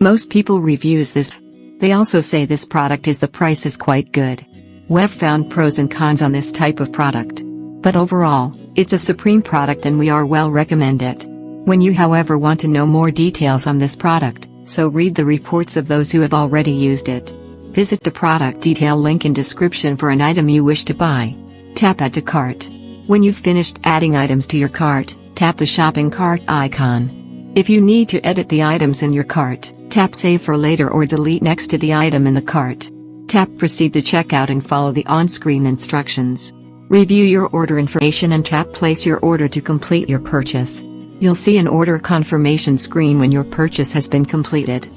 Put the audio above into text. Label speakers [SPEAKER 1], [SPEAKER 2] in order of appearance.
[SPEAKER 1] Most people reviews this. They also say this product the price is quite good. We've found pros and cons on this type of product. But overall, it's a supreme product and we are well recommend it. When you however want to know more details on this product, so read the reports of those who have already used it. Visit the product detail link in description for an item you wish to buy. Tap Add to Cart. When you've finished adding items to your cart, tap the shopping cart icon. If you need to edit the items in your cart, tap Save for later or delete next to the item in the cart. Tap Proceed to checkout and follow the on-screen instructions. Review your order information and tap Place your order to complete your purchase. You'll see an order confirmation screen when your purchase has been completed.